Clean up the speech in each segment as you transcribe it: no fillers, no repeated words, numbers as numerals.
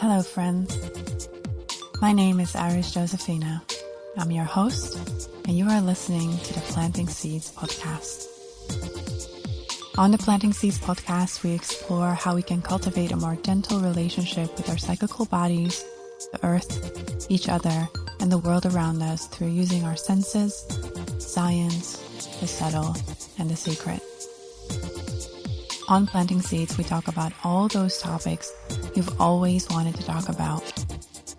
Hello, friends. My name is Iris Josephina. I'm your host, and you are listening to the Planting Seeds podcast. On the Planting Seeds podcast, we explore how we can cultivate a more gentle relationship with our cyclical bodies, the earth, each other, and the world around us through using our senses, science, the subtle, and the secret. On Planting Seeds, we talk about all those topics you've always wanted to talk about.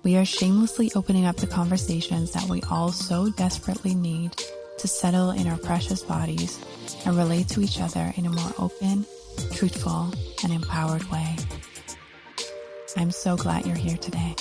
We are shamelessly opening up the conversations that we all so desperately need to settle in our precious bodies and relate to each other in a more open, truthful, and empowered way. I'm so glad you're here today.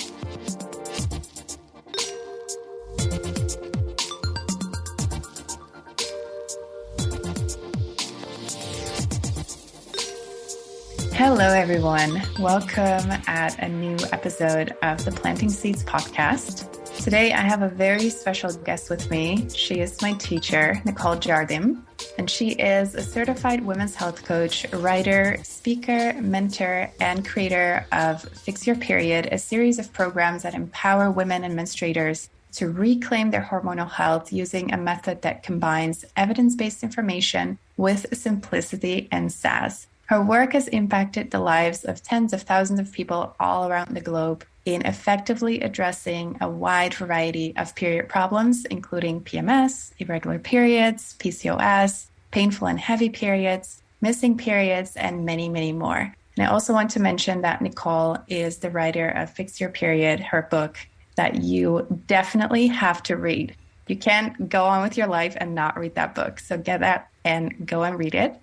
Hello, everyone. Welcome at a new episode of the Planting Seeds podcast. Today, I have a very special guest with me. She is my teacher, Nicole Jardim, and she is a certified women's health coach, writer, speaker, mentor, and creator of Fix Your Period, a series of programs that empower women and menstruators to reclaim their hormonal health using a method that combines evidence-based information with simplicity and sass. Her work has impacted the lives of tens of thousands of people all around the globe in effectively addressing a wide variety of period problems, including PMS, irregular periods, PCOS, painful and heavy periods, missing periods, and many, many more. And I also want to mention that Nicole is the writer of Fix Your Period, her book that you definitely have to read. You can't go on with your life and not read that book. So get that and go and read it.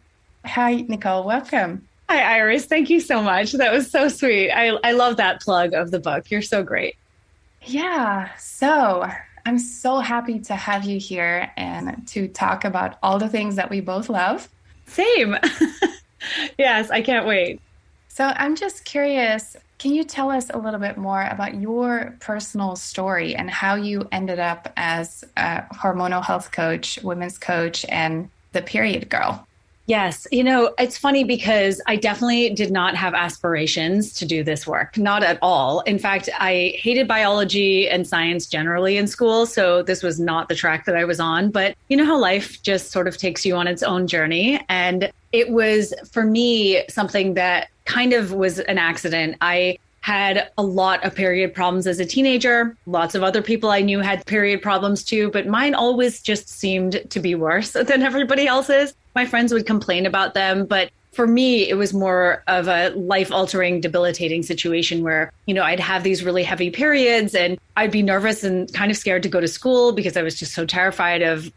Hi, Nicole. Welcome. Hi, Iris. Thank you so much. That was so sweet. I love that plug of the book. You're so great. Yeah. So I'm so happy to have you here and to talk about all the things that we both love. Same. Yes, I can't wait. So I'm just curious, can you tell us a little bit more about your personal story and how you ended up as a hormonal health coach, women's coach, and the period girl? Yes. You know, it's funny because I definitely did not have aspirations to do this work, not at all. In fact, I hated biology and science generally in school. So this was not the track that I was on. But you know how life just sort of takes you on its own journey. And it was, for me, something that kind of was an accident. I had a lot of period problems as a teenager. Lots of other people I knew had period problems too, but mine always just seemed to be worse than everybody else's. My friends would complain about them, but for me, it was more of a life-altering, debilitating situation where, you know, I'd have these really heavy periods and I'd be nervous and kind of scared to go to school because I was just so terrified of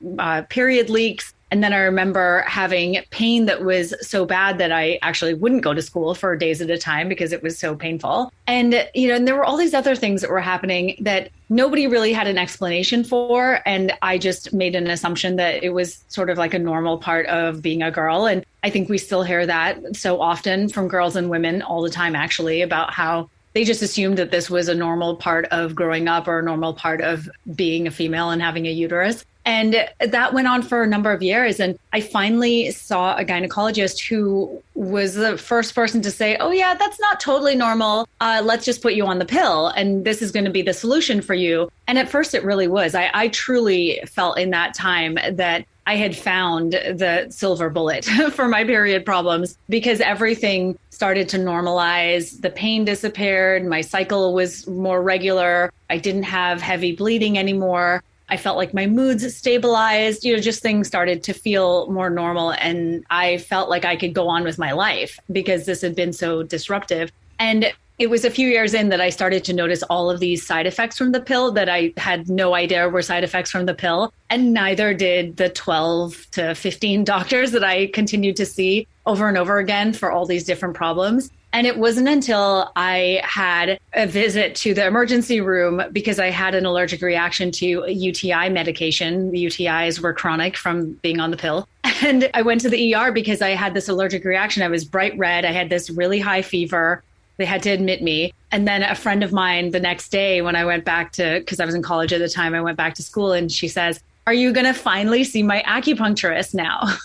period leaks. And then I remember having pain that was so bad that I actually wouldn't go to school for days at a time because it was so painful. And, you know, and there were all these other things that were happening that nobody really had an explanation for. And I just made an assumption that it was sort of like a normal part of being a girl. And I think we still hear that so often from girls and women all the time, actually, about how they just assumed that this was a normal part of growing up or a normal part of being a female and having a uterus. And that went on for a number of years. And I finally saw a gynecologist who was the first person to say, oh, yeah, that's not totally normal. Let's just put you on the pill. And this is going to be the solution for you. And at first, it really was. I truly felt in that time that I had found the silver bullet for my period problems because everything started to normalize. The pain disappeared. My cycle was more regular. I didn't have heavy bleeding anymore. I felt like my moods stabilized, you know, just things started to feel more normal. And I felt like I could go on with my life because this had been so disruptive. And it was a few years in that I started to notice all of these side effects from the pill that I had no idea were side effects from the pill. And neither did the 12 to 15 doctors that I continued to see over and over again for all these different problems. And it wasn't until I had a visit to the emergency room because I had an allergic reaction to a UTI medication. The UTIs were chronic from being on the pill. And I went to the ER because I had this allergic reaction. I was bright red. I had this really high fever. They had to admit me. And then a friend of mine the next day when I went back to, because I was in college at the time, I went back to school and she says, "Are you going to finally see my acupuncturist now?"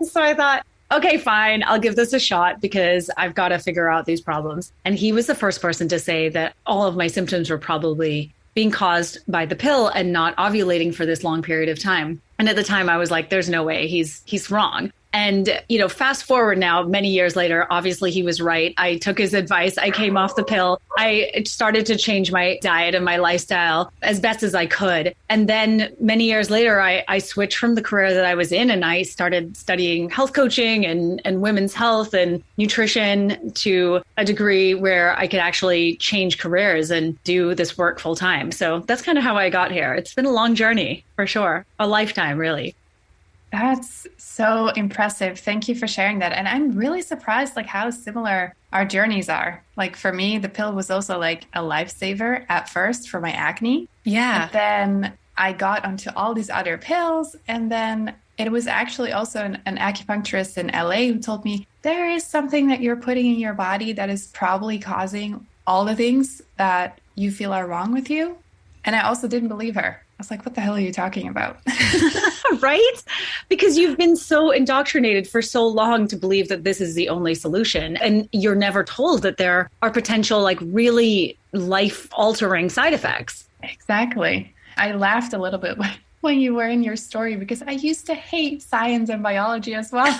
So I thought, okay, fine, I'll give this a shot because I've got to figure out these problems. And he was the first person to say that all of my symptoms were probably being caused by the pill and not ovulating for this long period of time. And at the time I was like, there's no way, he's wrong. And, fast forward now, many years later, obviously he was right. I took his advice. I came off the pill. I started to change my diet and my lifestyle as best as I could. And then many years later, I switched from the career that I was in and I started studying health coaching and women's health and nutrition to a degree where I could actually change careers and do this work full time. So that's kind of how I got here. It's been a long journey for sure. A lifetime, really. That's so impressive. Thank you for sharing that. And I'm really surprised how similar our journeys are. For me, the pill was also a lifesaver at first for my acne. Yeah. And then I got onto all these other pills. And then it was actually also an acupuncturist in LA who told me there is something that you're putting in your body that is probably causing all the things that you feel are wrong with you. And I also didn't believe her. I was like, what the hell are you talking about? Right? Because you've been so indoctrinated for so long to believe that this is the only solution. And you're never told that there are potential, really life-altering side effects. Exactly. I laughed a little bit when you were in your story because I used to hate science and biology as well.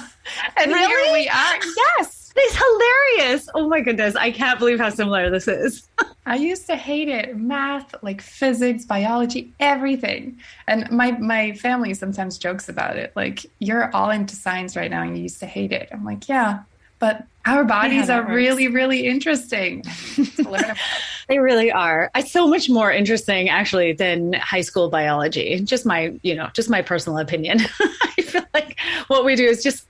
And really? Here we are. Yes. It's hilarious. Oh my goodness. I can't believe how similar this is. I used to hate it. Math, physics, biology, everything. And my family sometimes jokes about it. You're all into science right now and you used to hate it. I'm like, yeah, but our bodies are really, really interesting to learn about. They really are. It's so much more interesting actually than high school biology. Just my personal opinion. I feel like what we do is just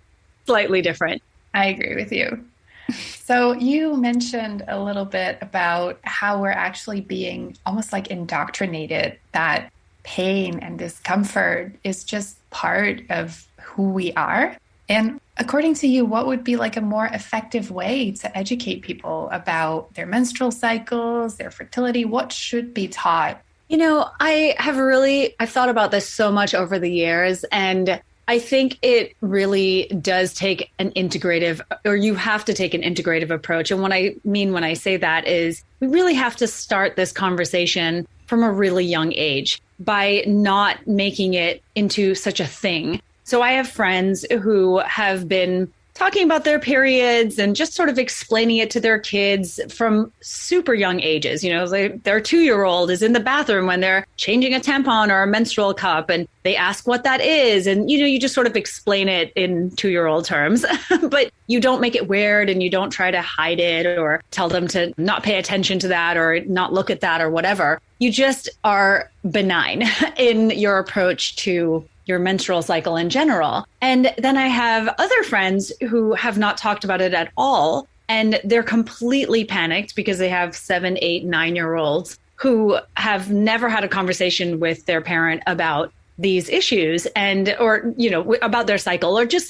slightly different. I agree with you. So you mentioned a little bit about how we're actually being almost indoctrinated that pain and discomfort is just part of who we are. And according to you, what would be a more effective way to educate people about their menstrual cycles, their fertility? What should be taught? I've thought about this so much over the years, and I think it really does take you have to take an integrative approach. And what I mean when I say that is we really have to start this conversation from a really young age by not making it into such a thing. So I have friends who have been talking about their periods and just sort of explaining it to their kids from super young ages. Their 2-year-old is in the bathroom when they're changing a tampon or a menstrual cup and they ask what that is. And, you just sort of explain it in 2-year-old terms, but you don't make it weird and you don't try to hide it or tell them to not pay attention to that or not look at that or whatever. You just are benign in your approach to your menstrual cycle in general. And then I have other friends who have not talked about it at all. And they're completely panicked because they have 7, 8, 9-year-olds who have never had a conversation with their parent about these issues or about their cycle or just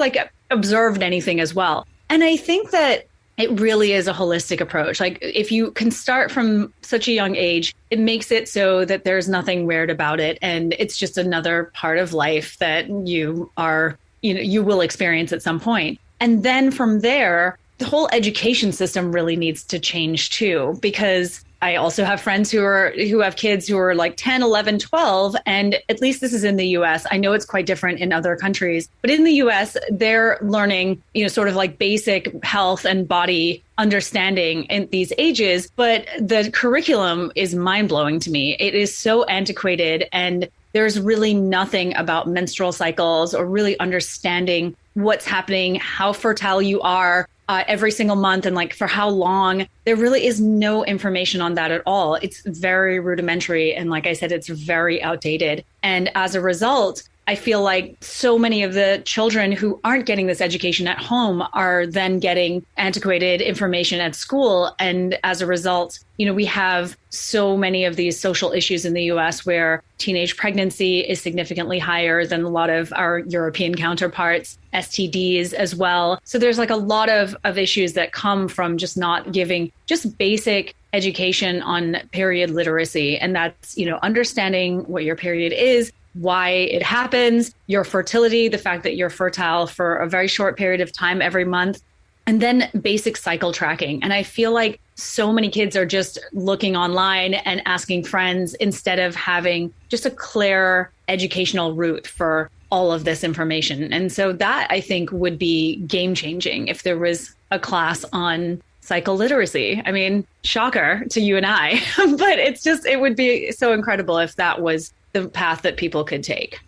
observed anything as well. And I think that it really is a holistic approach. If you can start from such a young age, it makes it so that there's nothing weird about it. And it's just another part of life that you will experience at some point. And then from there, the whole education system really needs to change too, because I also have friends who have kids who are 10, 11, 12. And at least this is in the US. I know it's quite different in other countries, but in the US, they're learning, sort of basic health and body understanding in these ages. But the curriculum is mind blowing to me. It is so antiquated and there's really nothing about menstrual cycles or really understanding what's happening, how fertile you are, every single month and for how long. There really is no information on that at all. It's very rudimentary. And like I said, it's very outdated. And as a result, I feel like so many of the children who aren't getting this education at home are then getting antiquated information at school. And as a result, we have so many of these social issues in the US where teenage pregnancy is significantly higher than a lot of our European counterparts, STDs as well. So there's a lot of issues that come from just not giving just basic education on period literacy. And that's, understanding what your period is, why it happens, your fertility, the fact that you're fertile for a very short period of time every month, and then basic cycle tracking. And I feel like so many kids are just looking online and asking friends instead of having just a clear educational route for all of this information. And so that I think would be game changing if there was a class on cycle literacy. I mean, shocker to you and I, but it would be so incredible if that was the path that people could take.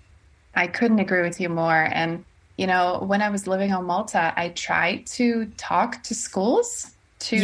I couldn't agree with you more. And when I was living on Malta, I tried to talk to schools to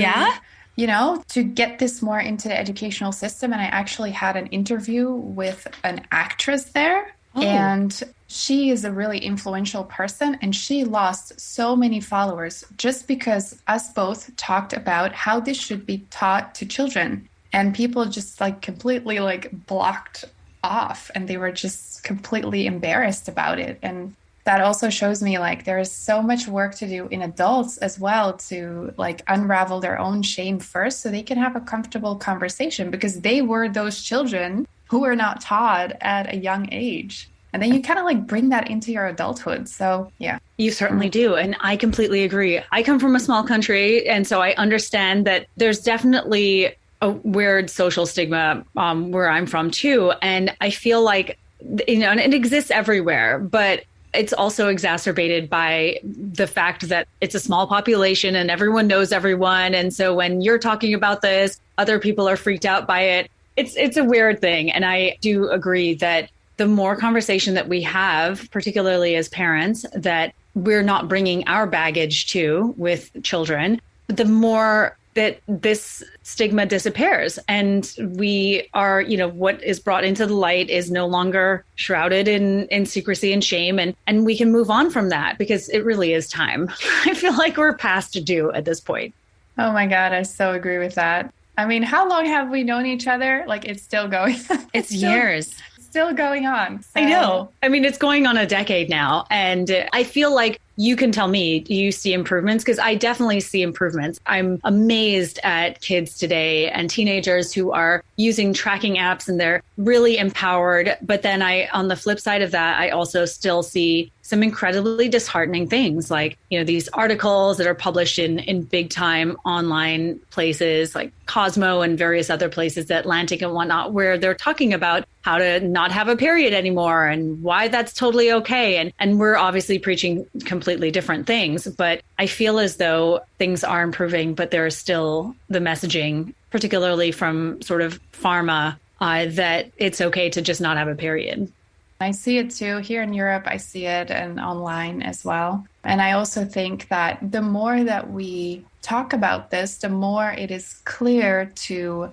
get this more into the educational system. And I actually had an interview with an actress there. Oh. And she is a really influential person. And she lost so many followers just because us both talked about how this should be taught to children. And people just completely blocked off. And they were just completely embarrassed about it. And that also shows me there is so much work to do in adults as well to unravel their own shame first so they can have a comfortable conversation, because they were those children who were not taught at a young age. And then you kind of bring that into your adulthood. So, yeah. You certainly do. And I completely agree. I come from a small country. And so I understand that there's definitely a weird social stigma where I'm from too. And I feel like, and it exists everywhere, but it's also exacerbated by the fact that it's a small population and everyone knows everyone. And so when you're talking about this, other people are freaked out by it. It's a weird thing. And I do agree that the more conversation that we have, particularly as parents, that we're not bringing our baggage to with children, the more that this stigma disappears, and we are, what is brought into the light is no longer shrouded in secrecy and shame, and we can move on from that, because it really is time. I feel like we're past due at this point. Oh my God, I so agree with that. I mean, how long have we known each other? It's still going. It's years. Still going on. So. I know. I mean, it's going on a decade now. And I feel like you can tell me, do you see improvements? Because I definitely see improvements. I'm amazed at kids today and teenagers who are using tracking apps and they're really empowered. But then on the flip side of that, I also still see some incredibly disheartening things like, these articles that are published in big time online places like Cosmo and various other places, the Atlantic and whatnot, where they're talking about how to not have a period anymore and why that's totally okay. And we're obviously preaching completely different things, but I feel as though things are improving, but there is still the messaging, particularly from sort of pharma, that it's okay to just not have a period. I see it too. Here in Europe, I see it and online as well. And I also think that the more that we talk about this, the more it is clear to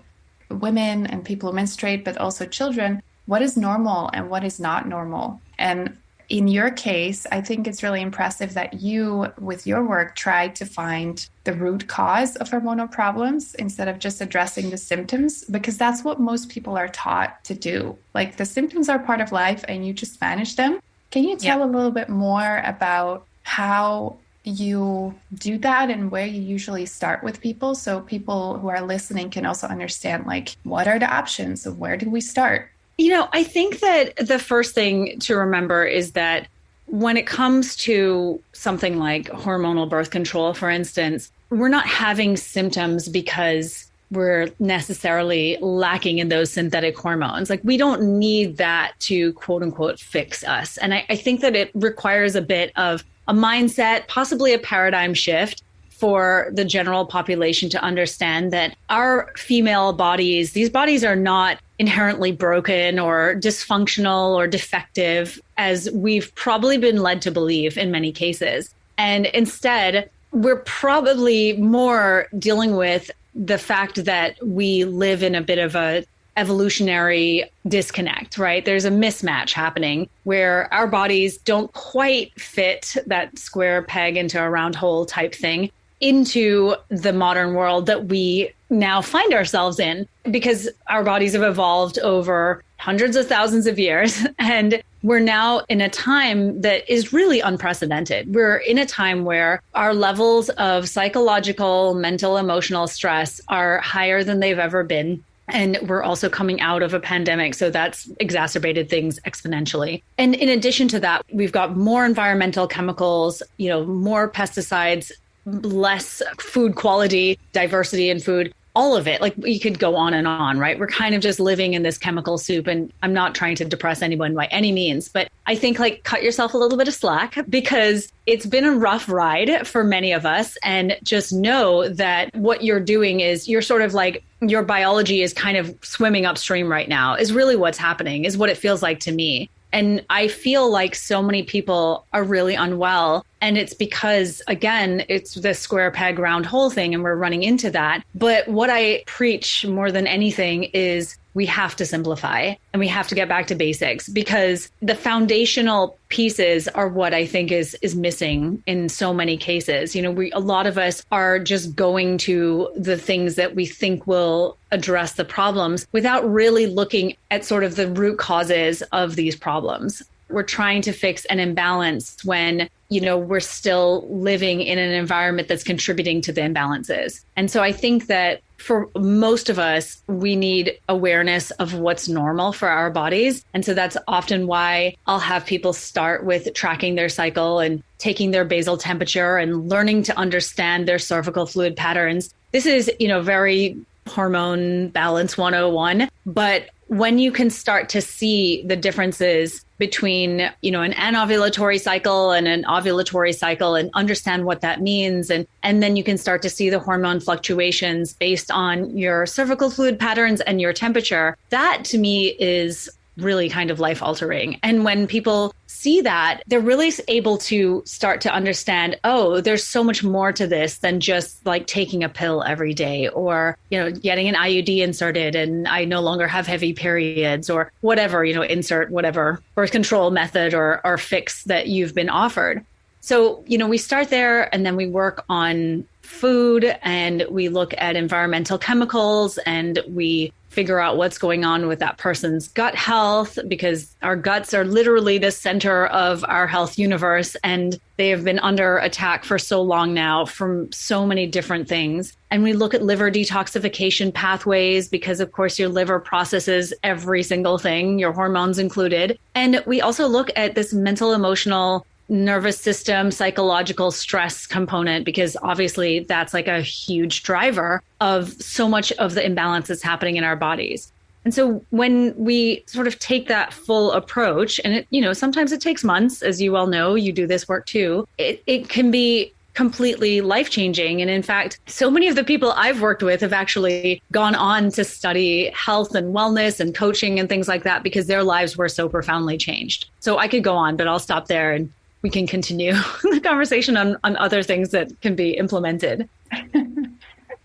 women and people who menstruate, but also children, what is normal and what is not normal. And in your case, I think it's really impressive that you, with your work, tried to find the root cause of hormonal problems instead of just addressing the symptoms, because that's what most people are taught to do. The symptoms are part of life and you just manage them. Can you tell a little bit more about how you do that and where you usually start with people, so people who are listening can also understand, what are the options? So where do we start? I think that the first thing to remember is that when it comes to something like hormonal birth control, for instance, we're not having symptoms because we're necessarily lacking in those synthetic hormones. We don't need that to quote unquote fix us. And I think that it requires a bit of a mindset, possibly a paradigm shift for the general population to understand that our female bodies, these bodies are not inherently broken or dysfunctional or defective, as we've probably been led to believe in many cases. And instead, we're probably more dealing with the fact that we live in a bit of a evolutionary disconnect, right? There's a mismatch happening where our bodies don't quite fit that square peg into a round hole type thing into the modern world that we now find ourselves in, because our bodies have evolved over hundreds of thousands of years. And we're now in a time that is really unprecedented. We're in a time where our levels of psychological, mental, emotional stress are higher than they've ever been. And we're also coming out of a pandemic. So that's exacerbated things exponentially. And in addition to that, we've got more environmental chemicals, more pesticides, less food quality, diversity in food, all of it. Like you could go on, right? We're kind of just living in this chemical soup. And I'm not trying to depress anyone by any means, but I think cut yourself a little bit of slack because it's been a rough ride for many of us. And just know that what you're doing is you're sort of your biology is kind of swimming upstream right now is really what's happening, is what it feels like to me. And I feel like so many people are really unwell. And it's because, again, it's the square peg round hole thing, and we're running into that. But what I preach more than anything is we have to simplify and we have to get back to basics, because the foundational pieces are what I think is missing in so many cases. A lot of us are just going to the things that we think will address the problems without really looking at sort of the root causes of these problems. We're trying to fix an imbalance when, we're still living in an environment that's contributing to the imbalances. And so I think that for most of us, we need awareness of what's normal for our bodies. And so that's often why I'll have people start with tracking their cycle and taking their basal temperature and learning to understand their cervical fluid patterns. This is, very hormone balance 101. But when you can start to see the differences between, an anovulatory cycle and an ovulatory cycle and understand what that means. And then you can start to see the hormone fluctuations based on your cervical fluid patterns and your temperature. That to me is really kind of life altering. And when people see that, they're really able to start to understand, oh, there's so much more to this than just taking a pill every day or, getting an IUD inserted and I no longer have heavy periods or whatever, insert whatever birth control method or fix that you've been offered. So, we start there and then we work on food and we look at environmental chemicals and we figure out what's going on with that person's gut health, because our guts are literally the center of our health universe. And they have been under attack for so long now from so many different things. And we look at liver detoxification pathways because, of course, your liver processes every single thing, your hormones included. And we also look at this mental, emotional, nervous system, psychological stress component, because obviously that's a huge driver of so much of the imbalance that's happening in our bodies. And so when we sort of take that full approach, and sometimes it takes months, as you well know, you do this work too, it can be completely life-changing. And in fact, so many of the people I've worked with have actually gone on to study health and wellness and coaching and things like that because their lives were so profoundly changed. So I could go on, but I'll stop there and we can continue the conversation on other things that can be implemented.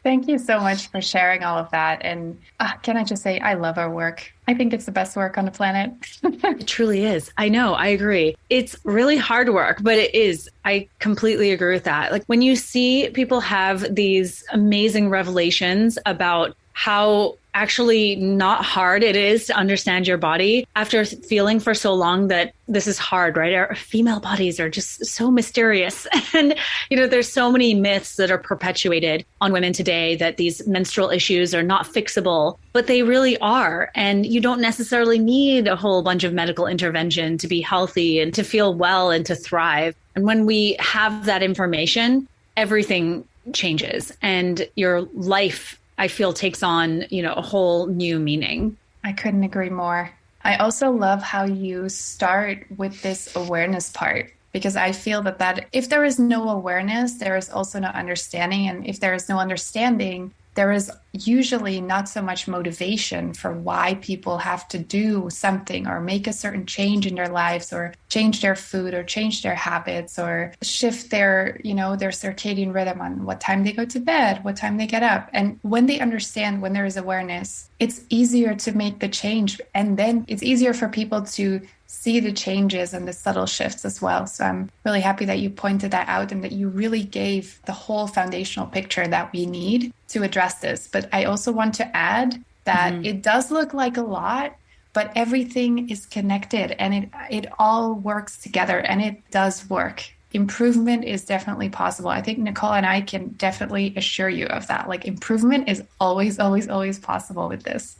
Thank you so much for sharing all of that. And can I just say, I love our work. I think it's the best work on the planet. It truly is. I know. I agree. It's really hard work, but it is. I completely agree with that. When you see people have these amazing revelations about how actually not hard it is to understand your body after feeling for so long that this is hard, right? Our female bodies are just so mysterious. And, there's so many myths that are perpetuated on women today that these menstrual issues are not fixable, but they really are. And you don't necessarily need a whole bunch of medical intervention to be healthy and to feel well and to thrive. And when we have that information, everything changes and your life, I feel, takes on, a whole new meaning. I couldn't agree more. I also love how you start with this awareness part, because I feel that if there is no awareness, there is also no understanding. And if there is no understanding, there is usually not so much motivation for why people have to do something or make a certain change in their lives or change their food or change their habits or shift their circadian rhythm on what time they go to bed, what time they get up. And when they understand, when there is awareness, it's easier to make the change. And then it's easier for people to see the changes and the subtle shifts as well. So I'm really happy that you pointed that out and that you really gave the whole foundational picture that we need to address this. But I also want to add that it does look like a lot, but everything is connected and it all works together and it does work. improvement is definitely possible. I think Nicole and I can definitely assure you of that. Like improvement is always, always, always possible with this.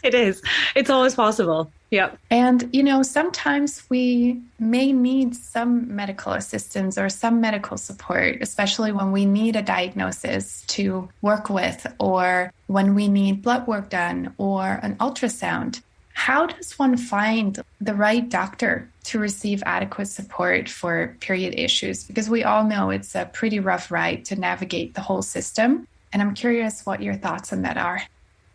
It is. It's always possible. Yep. And, sometimes we may need some medical assistance or some medical support, especially when we need a diagnosis to work with, or when we need blood work done or an ultrasound. How does one find the right doctor to receive adequate support for period issues? Because we all know it's a pretty rough ride to navigate the whole system. And I'm curious what your thoughts on that are.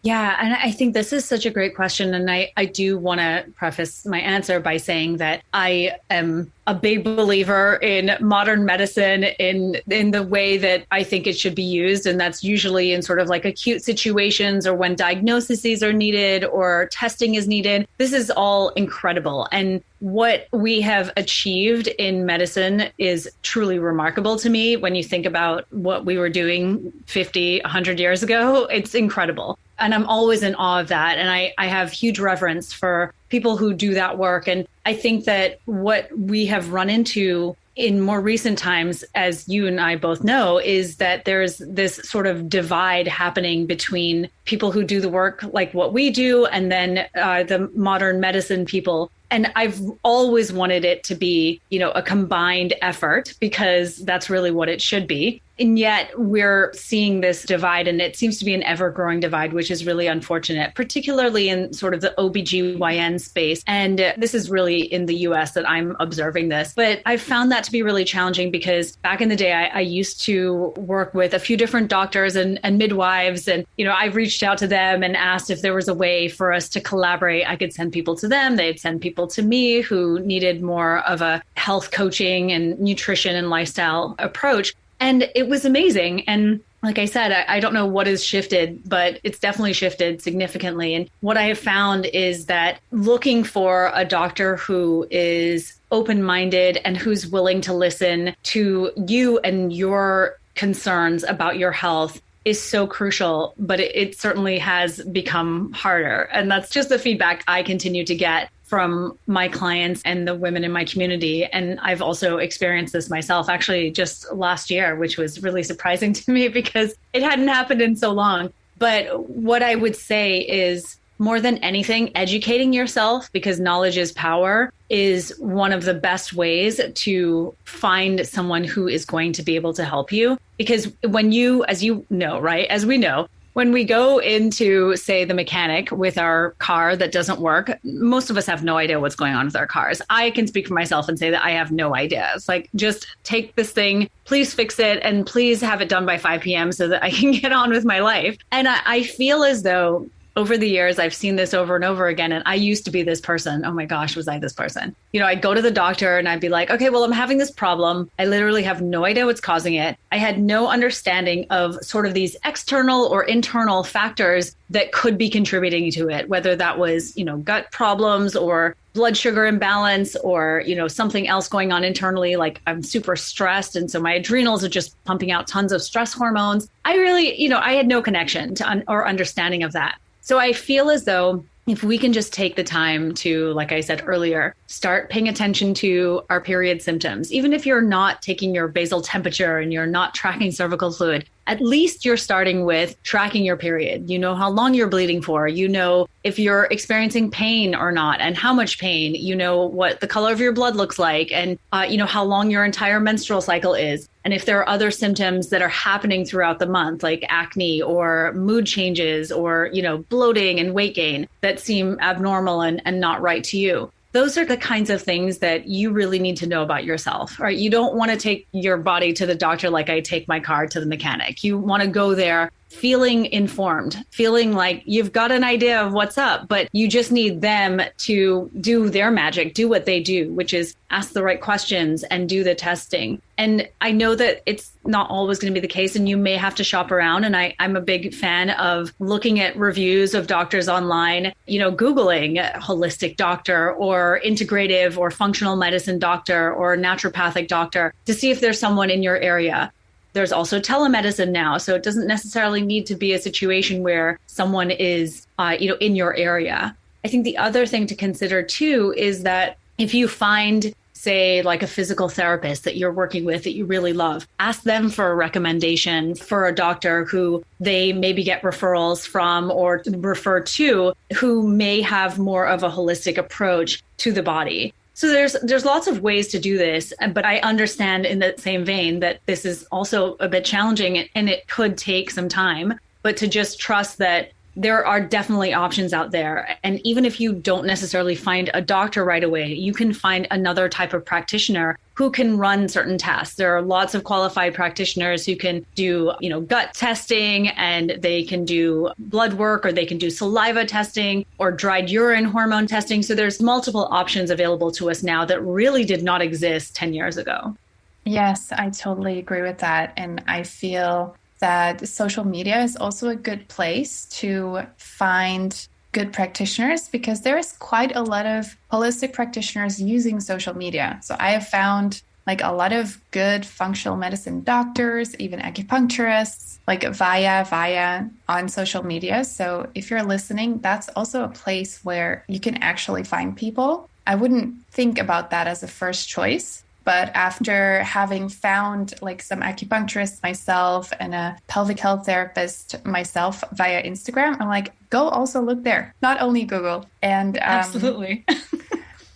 Yeah. And I think this is such a great question. And I do want to preface my answer by saying that I am a big believer in modern medicine in the way that I think it should be used. And that's usually in sort of like acute situations or when diagnoses are needed or testing is needed. This is all incredible. And what we have achieved in medicine is truly remarkable to me. When you think about what we were doing 50, 100 years ago, it's incredible. And I'm always in awe of that. And I have huge reverence for people who do that work. And I think that what we have run into in more recent times, as you and I both know, is that there's this sort of divide happening between people who do the work like what we do and then the modern medicine people. And I've always wanted it to be, a combined effort, because that's really what it should be. And yet we're seeing this divide, and it seems to be an ever-growing divide, which is really unfortunate, particularly in sort of the OBGYN space. And this is really in the US that I'm observing this. But I've found that to be really challenging because back in the day, I used to work with a few different doctors and midwives. And, I've reached out to them and asked if there was a way for us to collaborate. I could send people to them. They'd send people to me who needed more of a health coaching and nutrition and lifestyle approach. And it was amazing. And like I said, I don't know what has shifted, but it's definitely shifted significantly. And what I have found is that looking for a doctor who is open-minded and who's willing to listen to you and your concerns about your health is so crucial, but it certainly has become harder. And that's just the feedback I continue to get from my clients and the women in my community. And I've also experienced this myself actually just last year, which was really surprising to me because it hadn't happened in so long. But what I would say is, more than anything, educating yourself, because knowledge is power, is one of the best ways to find someone who is going to be able to help you. Because when you, as you know, right, as we know, when we go into, say, the mechanic with our car that doesn't work, most of us have no idea what's going on with our cars. I can speak for myself and say that I have no idea. It's like, just take this thing, please fix it, and please have it done by 5 p.m. so that I can get on with my life. And I feel as though over the years, I've seen this over and over again. And I used to be this person. Oh my gosh, was I this person? I'd go to the doctor and I'd be like, okay, well, I'm having this problem. I literally have no idea what's causing it. I had no understanding of sort of these external or internal factors that could be contributing to it, whether that was, gut problems or blood sugar imbalance or, something else going on internally, like I'm super stressed. And so my adrenals are just pumping out tons of stress hormones. I really, I had no connection to or understanding of that. So I feel as though if we can just take the time to, like I said earlier, start paying attention to our period symptoms, even if you're not taking your basal temperature and you're not tracking cervical fluid, at least you're starting with tracking your period. You know how long you're bleeding for. You know if you're experiencing pain or not and how much pain. You know what the color of your blood looks like and how long your entire menstrual cycle is. And if there are other symptoms that are happening throughout the month, like acne or mood changes or, bloating and weight gain that seem abnormal and not right to you. Those are the kinds of things that you really need to know about yourself, right? You don't want to take your body to the doctor like I take my car to the mechanic. You want to go there feeling informed, feeling like you've got an idea of what's up, but you just need them to do their magic, do what they do, which is ask the right questions and do the testing. And I know that it's not always going to be the case, and you may have to shop around. And I'm a big fan of looking at reviews of doctors online, Googling holistic doctor or integrative or functional medicine doctor or naturopathic doctor to see if there's someone in your area. There's also telemedicine now, so it doesn't necessarily need to be a situation where someone is, in your area. I think the other thing to consider too is that if you find say like a physical therapist that you're working with that you really love. Ask them for a recommendation for a doctor who they maybe get referrals from or refer to, who may have more of a holistic approach to the body. So there's lots of ways to do this, but I understand in the same vein that this is also a bit challenging and it could take some time, but to just trust that there are definitely options out there. And even if you don't necessarily find a doctor right away, you can find another type of practitioner who can run certain tests. There are lots of qualified practitioners who can do, gut testing, and they can do blood work, or they can do saliva testing or dried urine hormone testing. So there's multiple options available to us now that really did not exist 10 years ago. Yes, I totally agree with that. And I feel that social media is also a good place to find good practitioners, because there is quite a lot of holistic practitioners using social media. So I have found like a lot of good functional medicine doctors, even acupuncturists, like via on social media. So if you're listening, that's also a place where you can actually find people. I wouldn't think about that as a first choice. But after having found like some acupuncturists myself and a pelvic health therapist myself via Instagram, I'm like, go also look there, not only Google. And absolutely.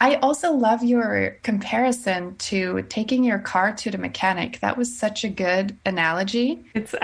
I also love your comparison to taking your car to the mechanic. That was such a good analogy. It's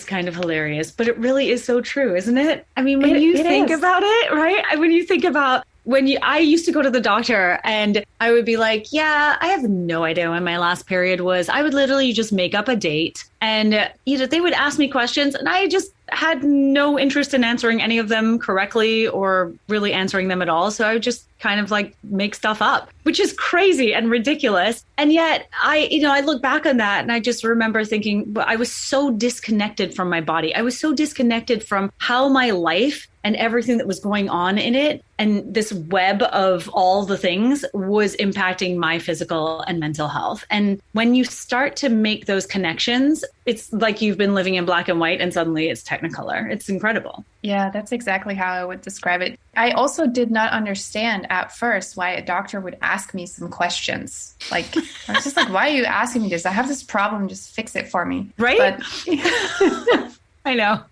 kind of hilarious, but it really is so true, isn't it? I mean, when you think about it, right? When you think about I used to go to the doctor and I would be like, yeah, I have no idea when my last period was. I would literally just make up a date and they would ask me questions and I just had no interest in answering any of them correctly or really answering them at all. So I would just kind of like make stuff up, which is crazy and ridiculous. And yet I look back on that and I just remember thinking, well, I was so disconnected from my body. I was so disconnected from how my life and everything that was going on in it and this web of all the things was impacting my physical and mental health. And when you start to make those connections, it's like you've been living in black and white and suddenly it's Technicolor. It's incredible. Yeah, that's exactly how I would describe it. I also did not understand at first why a doctor would ask me some questions. Like, I was just like, why are you asking me this? I have this problem, just fix it for me. Right? But I know.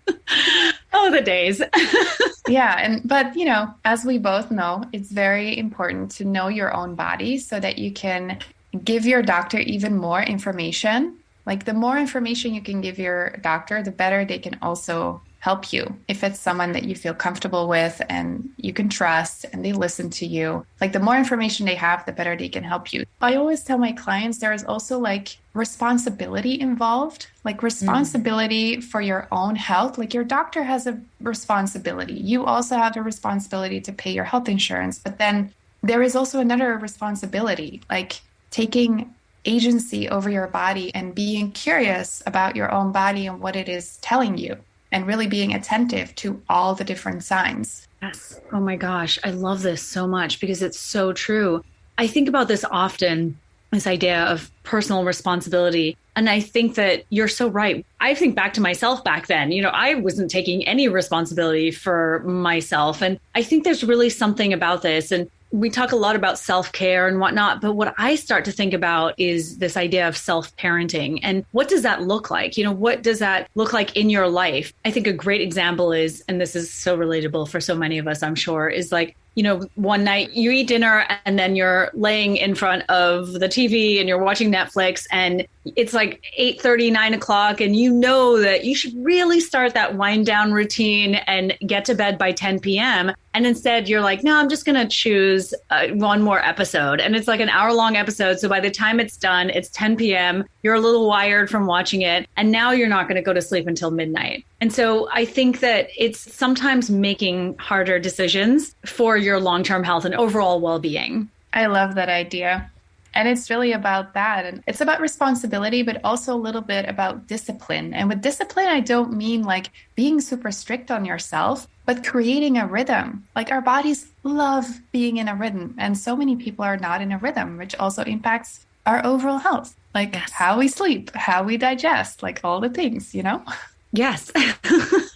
Oh, the days. Yeah. But, as we both know, it's very important to know your own body so that you can give your doctor even more information. Like the more information you can give your doctor, the better they can also help you. If it's someone that you feel comfortable with and you can trust and they listen to you, like the more information they have, the better they can help you. I always tell my clients there is also like responsibility involved, like responsibility for your own health. Like your doctor has a responsibility. You also have a responsibility to pay your health insurance. But then there is also another responsibility, like taking agency over your body and being curious about your own body and what it is telling you, and really being attentive to all the different signs. Yes. Oh my gosh. I love this so much because it's so true. I think about this often, this idea of personal responsibility. And I think that you're so right. I think back to myself back then, I wasn't taking any responsibility for myself. And I think there's really something about this. And we talk a lot about self-care and whatnot, but what I start to think about is this idea of self-parenting. And what does that look like? What does that look like in your life? I think a great example is, and this is so relatable for so many of us, I'm sure, is like, one night you eat dinner and then you're laying in front of the TV and you're watching Netflix and it's like 8:30, 9 o'clock. And you know that you should really start that wind down routine and get to bed by 10 p.m. And instead you're like, no, I'm just going to choose one more episode. And it's like an hour-long episode. So by the time it's done, it's 10 p.m. You're a little wired from watching it. And now you're not going to go to sleep until midnight. And so I think that it's sometimes making harder decisions for your long-term health and overall well-being. I love that idea. And it's really about that. And it's about responsibility, but also a little bit about discipline. And with discipline, I don't mean like being super strict on yourself, but creating a rhythm. Like our bodies love being in a rhythm. And so many people are not in a rhythm, which also impacts our overall health, like how we sleep, how we digest, like all the things, Yes,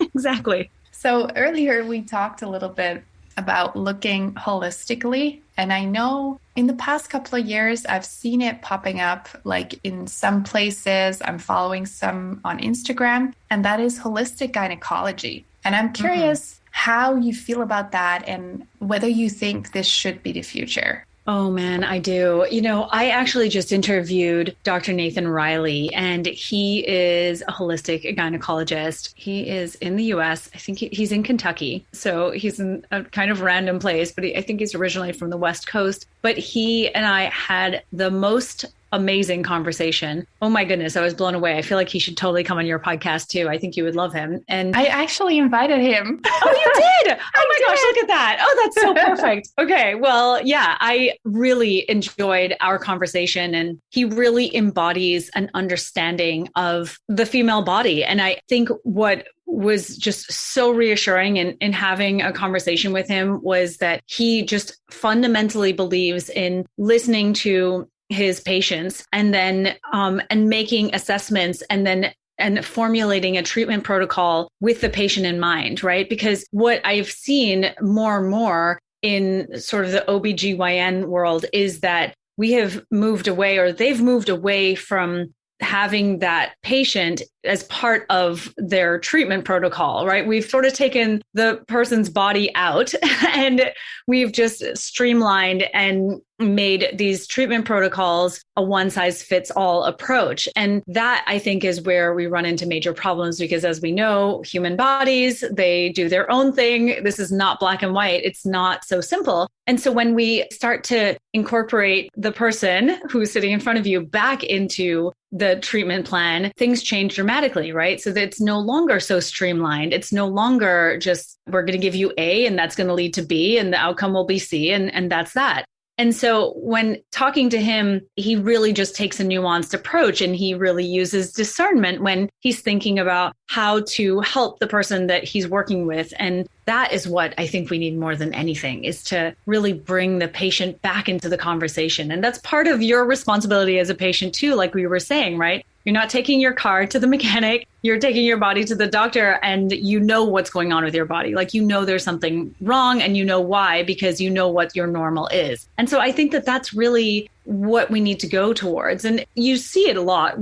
exactly. So earlier we talked a little bit about looking holistically. And I know in the past couple of years, I've seen it popping up like in some places. I'm following some on Instagram, and that is holistic gynecology. And I'm curious how you feel about that and whether you think this should be the future. Oh man, I do. I actually just interviewed Dr. Nathan Riley, and he is a holistic gynecologist. He is in the US. I think he's in Kentucky. So he's in a kind of random place, but I think he's originally from the West Coast. But he and I had the most amazing conversation. Oh my goodness, I was blown away. I feel like he should totally come on your podcast too. I think you would love him. And I actually invited him. Oh, you did? Oh my gosh, look at that. Oh, that's so perfect. Okay. Well, yeah, I really enjoyed our conversation, and he really embodies an understanding of the female body. And I think what was just so reassuring in having a conversation with him was that he just fundamentally believes in listening to his patients and then and making assessments and formulating a treatment protocol with the patient in mind, right? Because what I've seen more and more in sort of the OBGYN world is that we have moved away, or they've moved away from having that patient as part of their treatment protocol, right? We've sort of taken the person's body out and we've just streamlined and made these treatment protocols a one-size-fits-all approach. And that, I think, is where we run into major problems, because as we know, human bodies, they do their own thing. This is not black and white. It's not so simple. And so when we start to incorporate the person who's sitting in front of you back into the treatment plan, things change dramatically, right? So that it's no longer so streamlined. It's no longer just, we're going to give you A and that's going to lead to B and the outcome will be C, and that's that. And so when talking to him, he really just takes a nuanced approach, and he really uses discernment when he's thinking about how to help the person that he's working with. And that is what I think we need more than anything, is to really bring the patient back into the conversation. And that's part of your responsibility as a patient too, like we were saying, right? You're not taking your car to the mechanic. You're taking your body to the doctor, and you know what's going on with your body. Like, you know, there's something wrong, and you know why, because you know what your normal is. And so I think that that's really what we need to go towards. And you see it a lot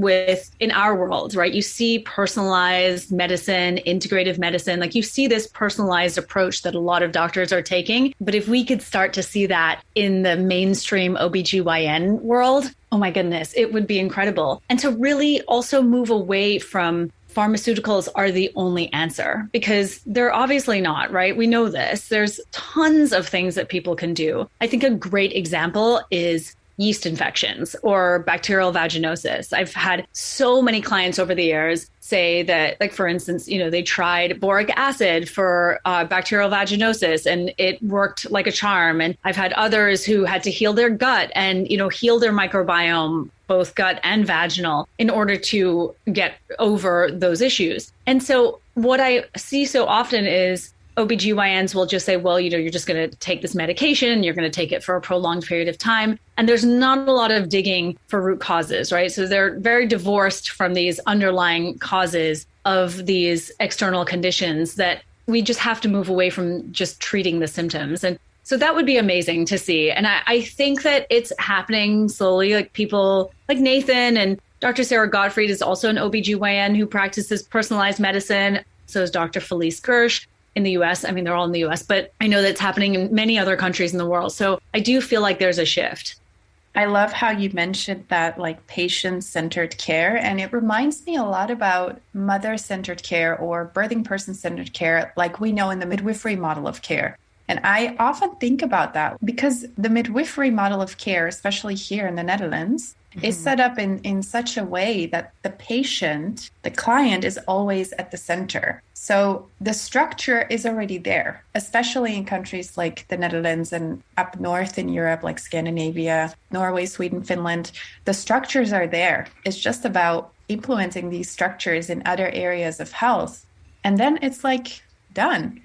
in our world, right? You see personalized medicine, integrative medicine, like you see this personalized approach that a lot of doctors are taking. But if we could start to see that in the mainstream OBGYN world, oh my goodness, it would be incredible. And to really also move away from pharmaceuticals are the only answer, because they're obviously not, right? We know this. There's tons of things that people can do. I think a great example is yeast infections or bacterial vaginosis. I've had so many clients over the years say that, like, for instance, they tried boric acid for bacterial vaginosis and it worked like a charm. And I've had others who had to heal their gut and, heal their microbiome, both gut and vaginal, in order to get over those issues. And so what I see so often is OBGYNs will just say, well, you're just going to take this medication, you're going to take it for a prolonged period of time. And there's not a lot of digging for root causes, right? So they're very divorced from these underlying causes of these external conditions that we just have to move away from just treating the symptoms. And so that would be amazing to see. And I think that it's happening slowly. Like, people like Nathan and Dr. Sarah Gottfried is also an OBGYN who practices personalized medicine. So is Dr. Felice Gersh in the US. I mean, they're all in the US, but I know that's happening in many other countries in the world. So I do feel like there's a shift. I love how you mentioned that, like, patient-centered care. And it reminds me a lot about mother-centered care or birthing person-centered care, like we know in the midwifery model of care. And I often think about that because the midwifery model of care, especially here in the Netherlands, is set up in such a way that the patient, the client, is always at the center. So the structure is already there, especially in countries like the Netherlands and up north in Europe, like Scandinavia, Norway, Sweden, Finland. The structures are there. It's just about implementing these structures in other areas of health. And then it's like done.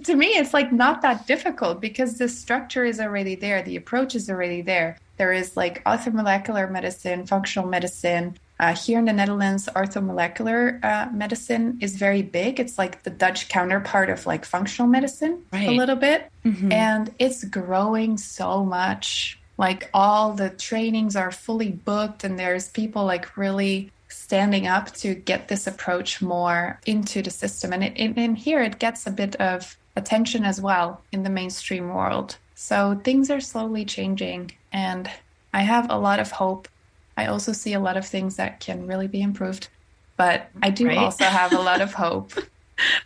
To me, it's like not that difficult because the structure is already there. The approach is already there. There is like orthomolecular medicine, functional medicine, Here in the Netherlands, orthomolecular medicine is very big. It's like the Dutch counterpart of like functional medicine a little bit. And it's growing so much. Like all the trainings are fully booked and there's people like really standing up to get this approach more into the system. And here it gets a bit of attention as well in the mainstream world. So things are slowly changing and I have a lot of hope. I also see a lot of things that can really be improved, but I do also have a lot of hope.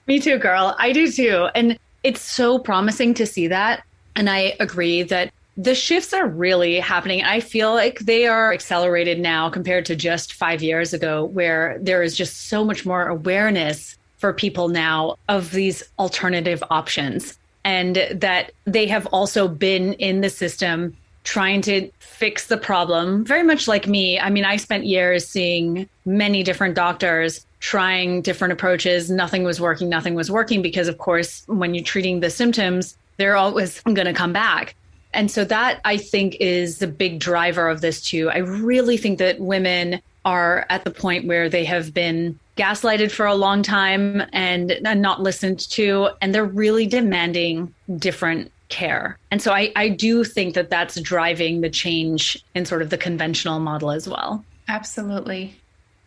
Me too, girl. I do too. And it's so promising to see that. And I agree that the shifts are really happening. I feel like they are accelerated now compared to just 5 years ago, where there is just so much more awareness for people now of these alternative options, and that they have also been in the system trying to fix the problem, very much like me. I mean, I spent years seeing many different doctors, trying different approaches. Nothing was working because, of course, when you're treating the symptoms, they're always going to come back. And so that, I think, is the big driver of this too. I really think that women are at the point where they have been gaslighted for a long time and not listened to, and they're really demanding different care. And so I do think that that's driving the change in sort of the conventional model as well. Absolutely.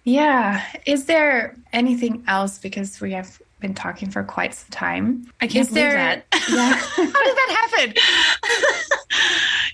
Yeah. Is there anything else? Because we have been talking for quite some time. I can't believe that. Yeah. How did that happen?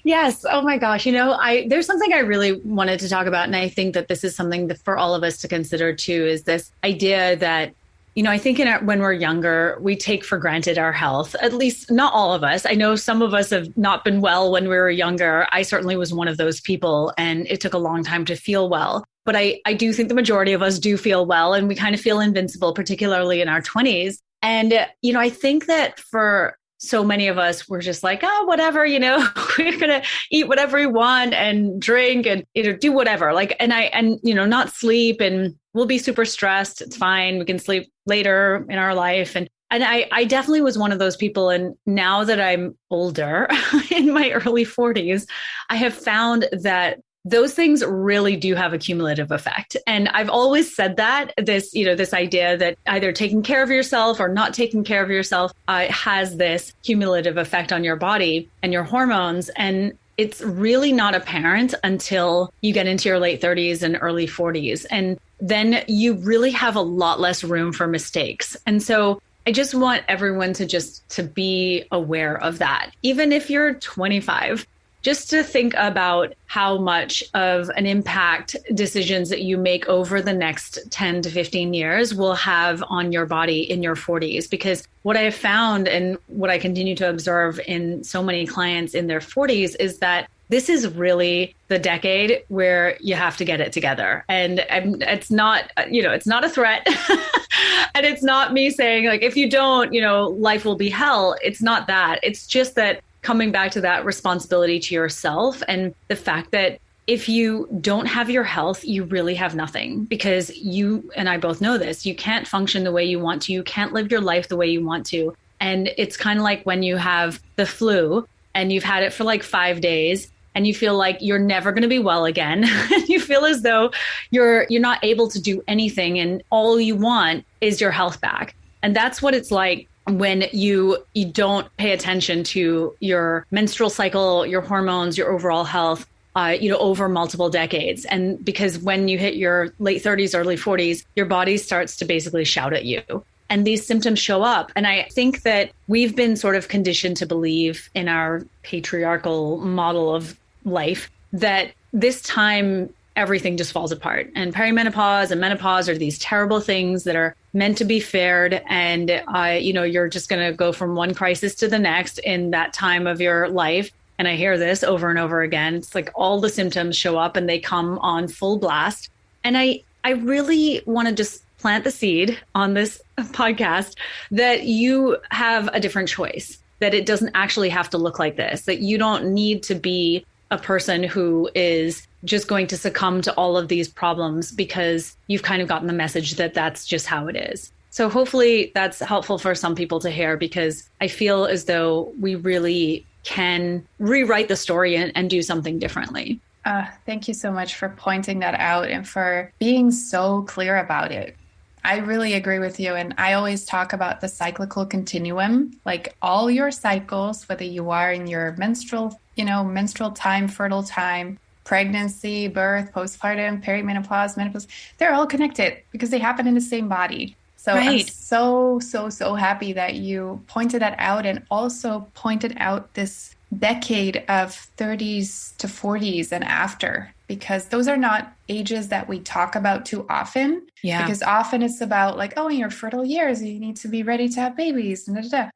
Yes. Oh my gosh. You know, there's something I really wanted to talk about. And I think that this is something that for all of us to consider too, is this idea that, you know, I think when we're younger, we take for granted our health, at least not all of us. I know some of us have not been well when we were younger. I certainly was one of those people, and it took a long time to feel well. But I do think the majority of us do feel well, and we kind of feel invincible, particularly in our 20s. And, you know, I think that for so many of us, we're just like, oh, whatever, you know, we're going to eat whatever we want and drink and, you know, do whatever. Like, and, you know, not sleep, and we'll be super stressed. It's fine. We can sleep later in our life. And I definitely was one of those people. And now that I'm older, in my early 40s, I have found that those things really do have a cumulative effect. And I've always said that this idea that either taking care of yourself or not taking care of yourself has this cumulative effect on your body and your hormones. And it's really not apparent until you get into your late 30s and early 40s. And then you really have a lot less room for mistakes. And so I just want everyone to be aware of that. Even if you're 25, just to think about how much of an impact decisions that you make over the next 10 to 15 years will have on your body in your 40s. Because what I have found and what I continue to observe in so many clients in their 40s is that this is really the decade where you have to get it together. And it's not, you know, it's not a threat. And it's not me saying like, if you don't, you know, life will be hell. It's not that. It's just that coming back to that responsibility to yourself, and the fact that if you don't have your health, you really have nothing, because you and I both know this. You can't function the way you want to. You can't live your life the way you want to. And it's kind of like when you have the flu and you've had it for like 5 days and you feel like you're never going to be well again. You feel as though you're not able to do anything, and all you want is your health back. And that's what it's like when you don't pay attention to your menstrual cycle, your hormones, your overall health, over multiple decades. And because when you hit your late 30s, early 40s, your body starts to basically shout at you. And these symptoms show up. And I think that we've been sort of conditioned to believe in our patriarchal model of life that this time everything just falls apart. And perimenopause and menopause are these terrible things that are meant to be feared. And, you're just going to go from one crisis to the next in that time of your life. And I hear this over and over again. It's like all the symptoms show up and they come on full blast. And I really want to just plant the seed on this podcast that you have a different choice, that it doesn't actually have to look like this, that you don't need to be a person who is just going to succumb to all of these problems because you've kind of gotten the message that that's just how it is. So hopefully that's helpful for some people to hear, because I feel as though we really can rewrite the story and do something differently. Thank you so much for pointing that out and for being so clear about it. I really agree with you. And I always talk about the cyclical continuum, like all your cycles, whether you are in your menstrual time, fertile time, pregnancy, birth, postpartum, perimenopause, menopause, they're all connected because they happen in the same body. So I'm so happy that you pointed that out and also pointed out this decade of 30s to 40s and after, because those are not ages that we talk about too often. Yeah. Because often it's about like, oh, in your fertile years, you need to be ready to have babies.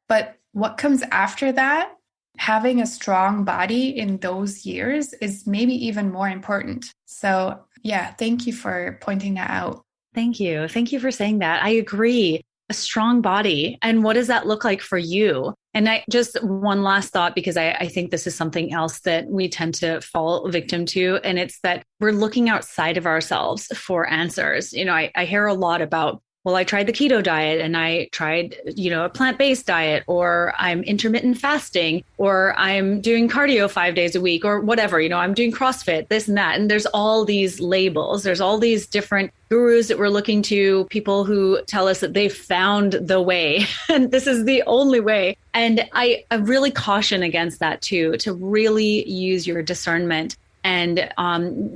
But what comes after that, having a strong body in those years is maybe even more important. So yeah, thank you for pointing that out. Thank you. Thank you for saying that. I agree. A strong body. And what does that look like for you? And I just one last thought, because I think this is something else that we tend to fall victim to. And it's that we're looking outside of ourselves for answers. I hear a lot about, well, I tried the keto diet and I tried, a plant-based diet, or I'm intermittent fasting, or I'm doing cardio 5 days a week, or whatever, I'm doing CrossFit, this and that. And there's all these labels. There's all these different gurus that we're looking to, people who tell us that they've found the way and this is the only way. And I really caution against that too, to really use your discernment and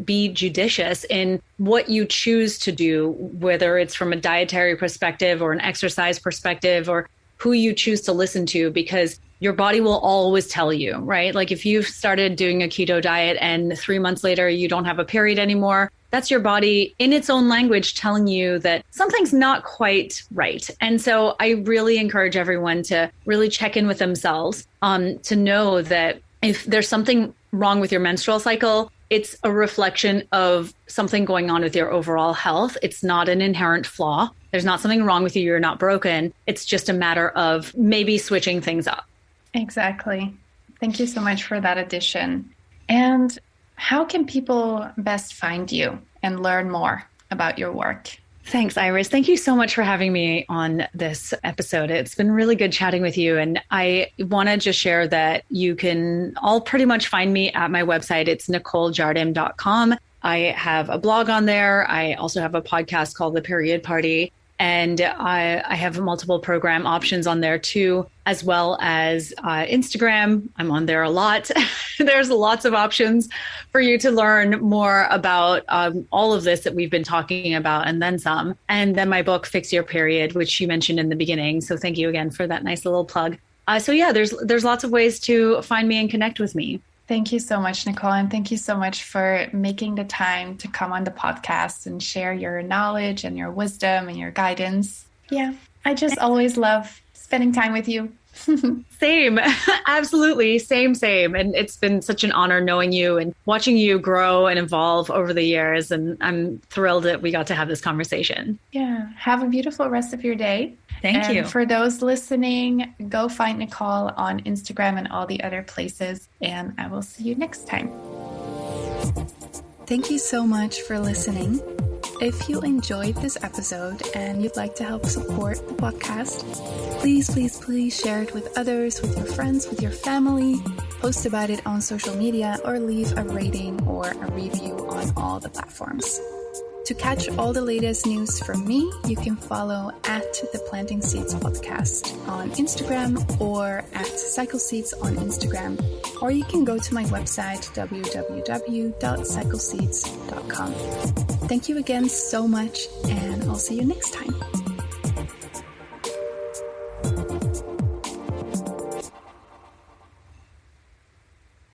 be judicious in what you choose to do, whether it's from a dietary perspective or an exercise perspective, or who you choose to listen to, because your body will always tell you, right? Like if you've started doing a keto diet and 3 months later you don't have a period anymore, that's your body in its own language telling you that something's not quite right. And so I really encourage everyone to really check in with themselves, to know that if there's something wrong with your menstrual cycle, it's a reflection of something going on with your overall health. It's not an inherent flaw. There's not something wrong with you. You're not broken. It's just a matter of maybe switching things up. Exactly. Thank you so much for that addition. And how can people best find you and learn more about your work? Thanks, Iris. Thank you so much for having me on this episode. It's been really good chatting with you. And I want to just share that you can all pretty much find me at my website. It's NicoleJardim.com. I have a blog on there. I also have a podcast called The Period Party. And I have multiple program options on there too, as well as Instagram. I'm on there a lot. There's lots of options for you to learn more about all of this that we've been talking about, and then some. And then my book, Fix Your Period, which you mentioned in the beginning. So thank you again for that nice little plug. So yeah, there's lots of ways to find me and connect with me. Thank you so much, Nicole. And thank you so much for making the time to come on the podcast and share your knowledge and your wisdom and your guidance. Yeah, I just always love spending time with you. Same. Absolutely. Same. And it's been such an honor knowing you and watching you grow and evolve over the years. And I'm thrilled that we got to have this conversation. Yeah. Have a beautiful rest of your day. Thank you. For those listening, go find Nicole on Instagram and all the other places. And I will see you next time. Thank you so much for listening. If you enjoyed this episode and you'd like to help support the podcast, please share it with others, with your friends, with your family, post about it on social media, or leave a rating or a review on all the platforms. To catch all the latest news from me, you can follow at the Planting Seeds Podcast on Instagram, or at Cycle Seeds on Instagram, or you can go to my website, www.cycleseeds.com. Thank you again so much, and I'll see you next time.